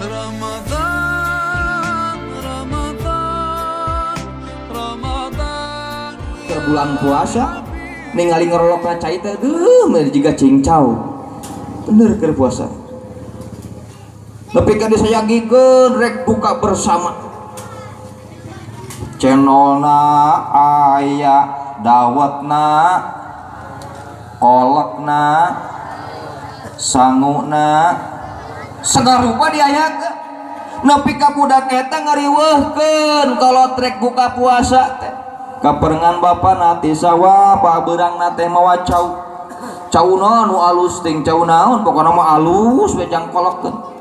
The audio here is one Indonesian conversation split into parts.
Ramadan, Ramadan, Ramadan. Ke bulan puasa ningali ngerolokna cai teh meureun jiga cingcau. Bener keur puasa. Tapi kan disayangikeun rek buka bersama. Channelna aya dawetna, kolekna, sanguna, sagarupa diayakeun. Nepi ka budak eta ngariweuhkeun kalau trek buka puasa teh. Kaperengan bapa nate sawa pabeurang nate mawa cau. Cauna nu alus ting cau naon pokona mah alus we jang kolekkeun.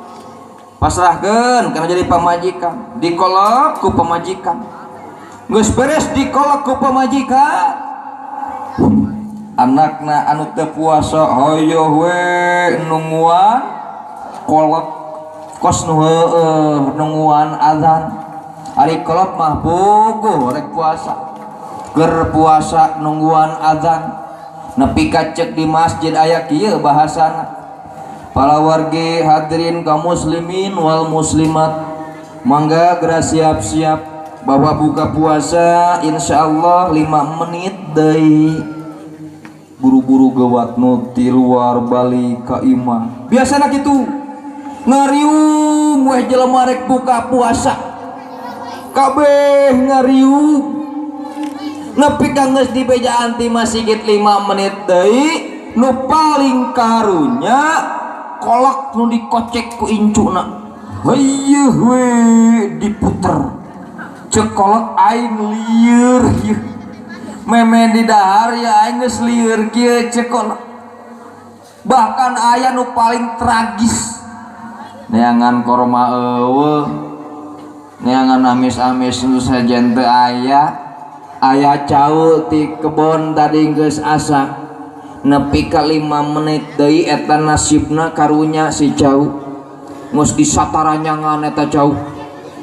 Pasrahkeun kana jadi pamajikan, dikolok ku pamajikan. Geus beres dikolok ku pamajikan. Anakna anu teu puasa hoyong we nungguan kolok kos nu heueuh nungguan azan. Ari kolot mah bogoh rek puasa. Ger puasa nungguan azan. Nepi ka cek di masjid aya kieu bahasana. Para wargi hadirin kaum muslimin wal muslimat, mangga geura siap-siap bahwa buka puasa insyaallah 5 menit deui. Buru-buru gewat nu ti luar balik ka imah. Biasana kitu. Ngariung weh jelema rek buka puasa. Kabeh ngariung. Nepi ka geus dibejaan ti masjid 5 menit deui, nu paling karunya kolak nu dikocek ku incuna. Heueuh we diputer. Ceuk kolak aing lieur ieu. Meme di dahar ya aing geus lieur kieu ceuk kolak. Bahkan aya nu paling tragis. Neangan korma eueuh. Neangan amis-amis nu sajen teu aya. Aya cau ti kebon tadi geus asak. Nepi ka 5 menit deui eta nasibna karunya si cau. Geus disataranyangan eta cau.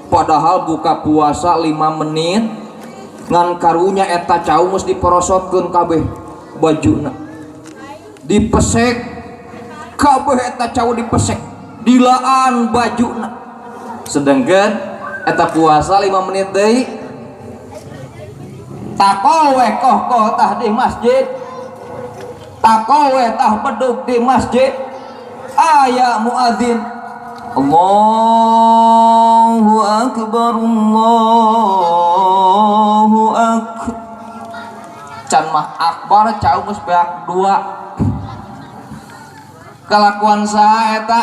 Padahal buka puasa 5 menit ngan karunya eta cau geus diporosotkeun kabeh bajuna. Dipesek kabeh eta cau dipesek. Dilaan bajuna. Sedengkeun eta puasa 5 menit deui takowe koh tah di masjid, takowe tah beduk di masjid, aya muadzin Allahu akbar Allahu akbar. Can mah akbar cau geus beak 2. Kalakuan saha eta?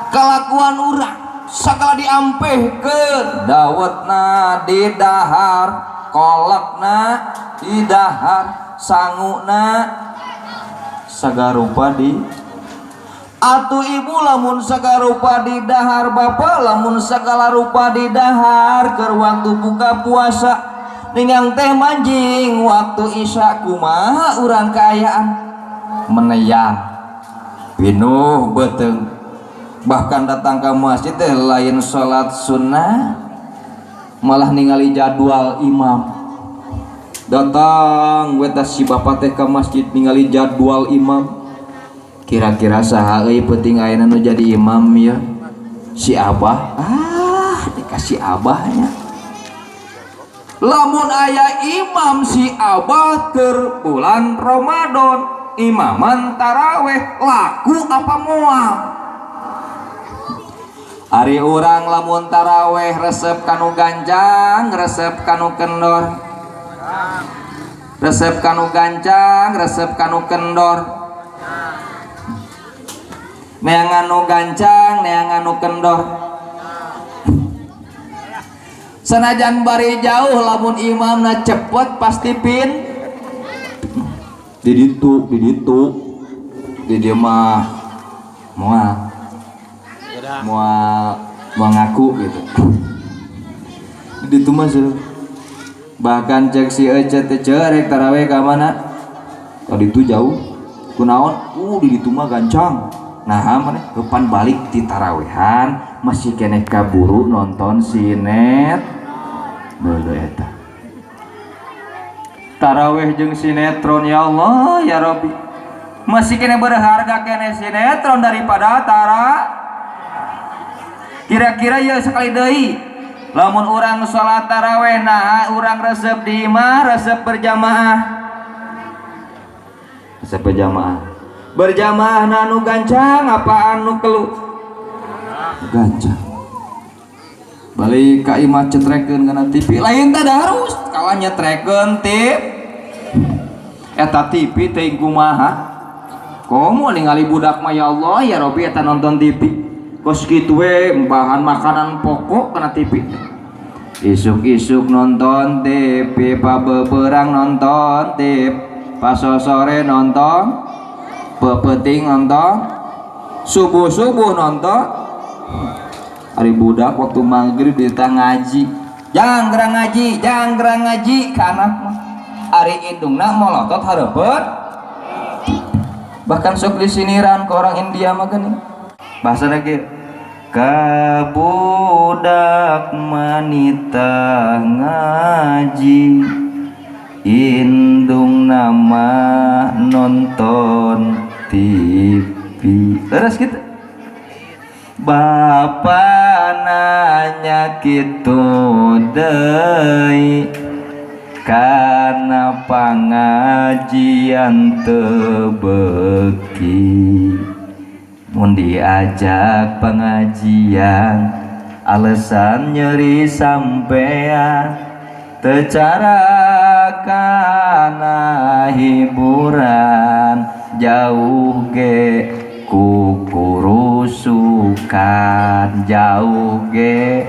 Kalakuan urang sagala diampehkeun. Dawetna di dahar, kolakna di dahar, sanguna sagarupa di atuh ibu lamun sagarupa di dahar, bapak lamun sagala rupa di dahar keur waktu buka puasa ningang teh manjing waktu isya kumaha urang kaayaan meneyang pinuh beuteung. Bahkan datang ke masjid teh lain salat sunnah malah ningali jadwal imam. Datang weta si bapak teh ke masjid ningali jadwal imam. Kira-kira saha euy penting ayeuna nu jadi imam ya? Si Abah. Dikasih abahnya. Lamun aya imam si Abah keur bulan Ramadan, imaman taraweh laku apa moal? Ari urang lamun taraweh resep kanu ganjang, resep kanu kendor. Resep kanu gancang, resep kanu kendor. Neangan nu gancang, neangan nu kendor. Sanajan bari jauh lamun imamna cepet pasti pin. Di ditu di dieu mah moal ngaku gitu. Di ditu mah bahkan cek si Ece teh rek taraweh ka mana? Tadi itu jauh. Kunaon? Di ditu mah gancang. Nah, maneh depan balik di tarawehan masih keneh kaburu nonton sinet. Beul eta. Taraweh jeung sinetron ya Allah ya Rabbi. Masih keneh berharga keneh sinetron daripada Kira-kira ya sekali deui lamun urang salat tarawih nah urang resep di imah resep berjamaah berjamaah nanu gancang apa anu kelu gancang balik ka imah cetrekeun kana TV lain teh harus kalah nyetrekeun tip eta TV teh kumaha komo ningali budak mah ya Allah ya Robbi eta nonton TV kos kitu we bahan makanan pokok kana TV isuk-isuk nonton TV pabeberang nonton TV pasosore nonton pepeting nonton subuh-subuh nonton hari budak waktu maghrib kita ngaji jangan gerang ngaji ke anak mah hari indungna molotot hareupeun bahkan sok disiniran ke orang India mah geuning bahasa lagi kabudak manita ngaji indung nama nonton TV terus gitu Bapak nanya gitu deui karena pengajian tebeki mun diajak pengajian alasan nyeri sampean tecara kana hiburan jauh ge kukurusukan jauh ge